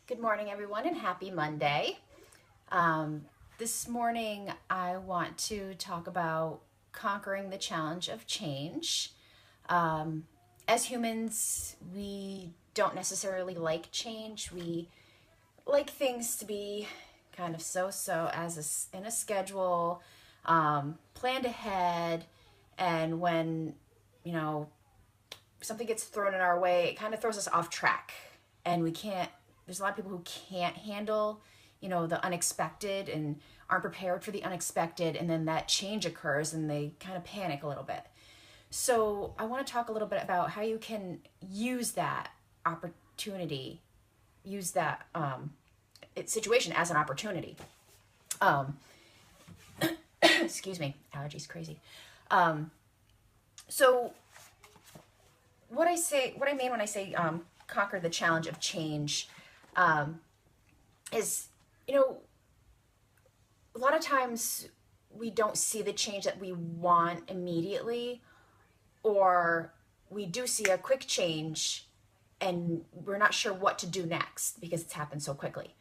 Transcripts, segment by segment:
Good morning, everyone, and happy Monday. This morning, I want to talk about conquering the challenge of change. As humans, we don't necessarily like change. We like things to be kind of so in a schedule, planned ahead, and when, you know, something gets thrown in our way, it kind of throws us off track. And we can't, there's a lot of people who can't handle, the unexpected and aren't prepared for the unexpected. And then that change occurs and they kind of panic a little bit. So I want to talk a little bit about how you can use that opportunity, use that situation as an opportunity. Um, Excuse me, allergies crazy. So what I mean when I say conquer the challenge of change, is, a lot of times we don't see the change that we want immediately, or we do see a quick change and we're not sure what to do next because it's happened so quickly.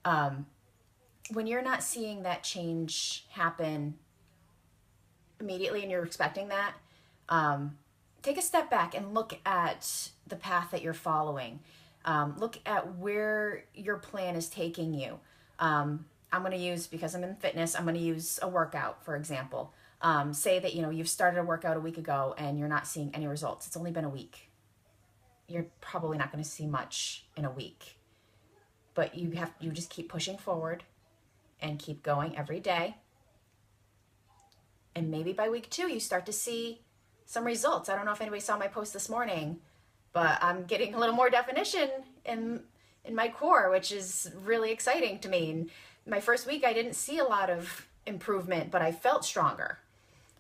When you're not seeing that change happen immediately and you're expecting that, take a step back and look at the path that you're following. Look at where your plan is taking you. I'm going to use, because I'm in fitness, I'm going to use a workout, for example. Say that, you've started a workout a week ago and you're not seeing any results. It's only been a week. You're probably not going to see much in a week. But you just keep pushing forward and keep going every day. And maybe by week 2, you start to see some results. I don't know if anybody saw my post this morning, but I'm getting a little more definition in my core, which is really exciting to me. And my first week, I didn't see a lot of improvement, but I felt stronger.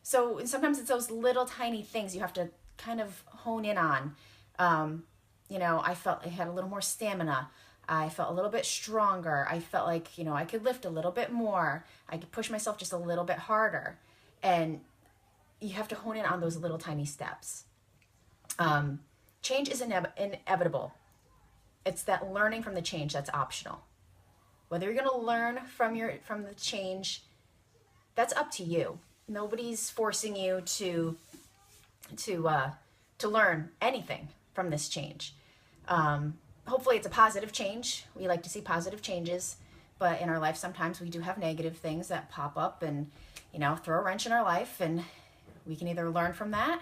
So sometimes it's those little tiny things you have to kind of hone in on. I felt I had a little more stamina. I felt a little bit stronger. I felt like, I could lift a little bit more. I could push myself just a little bit harder. And you have to hone in on those little tiny steps. Change is inevitable. It's that learning from the change that's optional. Whether you're going to learn from the change, that's up to you. Nobody's forcing you to learn anything from this change. Hopefully it's a positive change. We like to see positive changes, but in our life sometimes we do have negative things that pop up and throw a wrench in our life, and we can either learn from that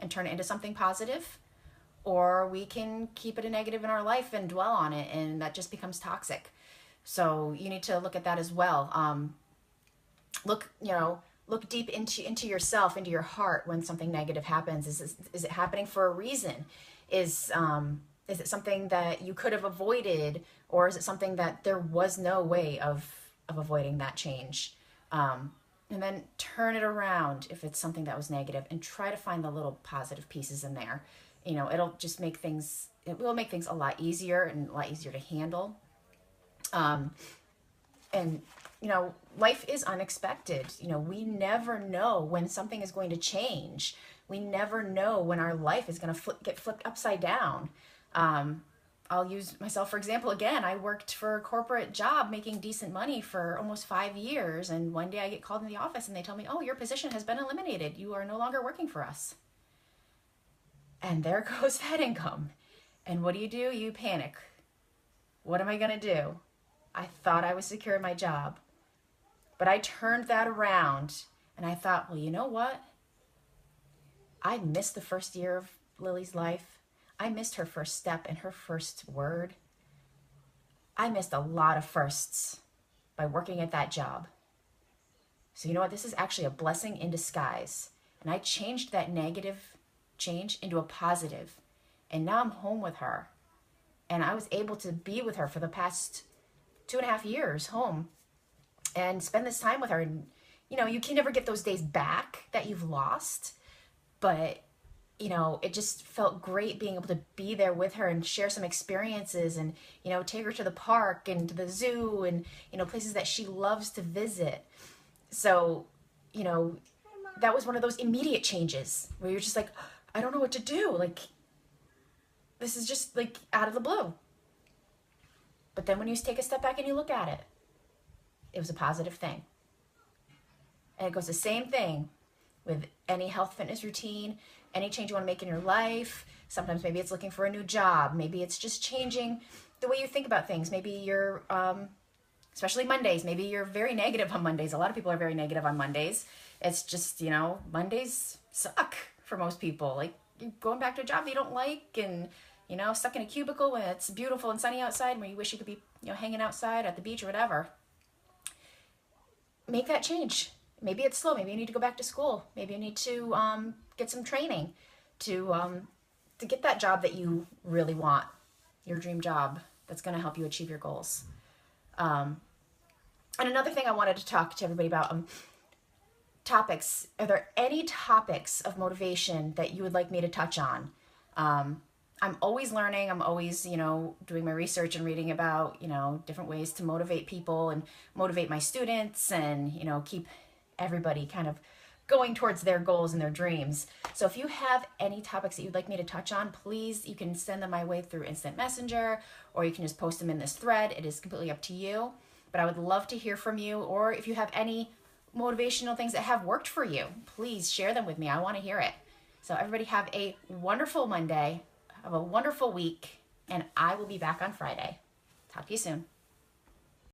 and turn it into something positive, or we can keep it a negative in our life and dwell on it, and that just becomes toxic. So you need to look at that as well. Look deep into yourself, into your heart when something negative happens. Is it happening for a reason? Is it something that you could have avoided, or is it something that there was no way of avoiding that change? And then turn it around if it's something that was negative, and try to find the little positive pieces in there. It'll just make things, it will make things a lot easier and a lot easier to handle. And life is unexpected. We never know when something is going to change. We never know when our life is going to get flipped upside down. I'll use myself for example again. I worked for a corporate job making decent money for almost 5 years, and one day I get called in the office and they tell me, "Oh, your position has been eliminated. You are no longer working for us." And there goes that income. And what do? You panic. What am I going to do? I thought I was secure in my job. But I turned that around and I thought, well, you know what? I missed the first year of Lily's life. I missed her first step and her first word. I missed a lot of firsts by working at that job. So you know what? This is actually a blessing in disguise. And I changed that negative change into a positive. And now I'm home with her. And I was able to be with her for the past 2.5 years home and spend this time with her. And, you can never get those days back that you've lost, but it just felt great being able to be there with her and share some experiences and, take her to the park and to the zoo and, places that she loves to visit. So, that was one of those immediate changes where you're just like, I don't know what to do. Like, this is just like out of the blue. But then when you take a step back and you look at it, it was a positive thing. And it goes the same thing with any health fitness routine, any change you want to make in your life. Sometimes maybe it's looking for a new job. Maybe it's just changing the way you think about things. Maybe you're, especially Mondays, maybe you're very negative on Mondays. A lot of people are very negative on Mondays. It's just, Mondays suck for most people. Like, you're going back to a job that you don't like and, stuck in a cubicle when it's beautiful and sunny outside where you wish you could be, hanging outside at the beach or whatever. Make that change. Maybe it's slow. Maybe you need to go back to school. Maybe you need to get some training to get that job that you really want, your dream job that's going to help you achieve your goals. And another thing I wanted to talk to everybody about, topics. Are there any topics of motivation that you would like me to touch on? I'm always learning. I'm always, doing my research and reading about, different ways to motivate people and motivate my students and, keep everybody kind of going towards their goals and their dreams. So if you have any topics that you'd like me to touch on, please, you can send them my way through Instant Messenger, or you can just post them in this thread. It is completely up to you, but I would love to hear from you. Or if you have any motivational things that have worked for you, please share them with me. I want to hear it. So everybody have a wonderful Monday, have a wonderful week, and I will be back on Friday. Talk to you soon.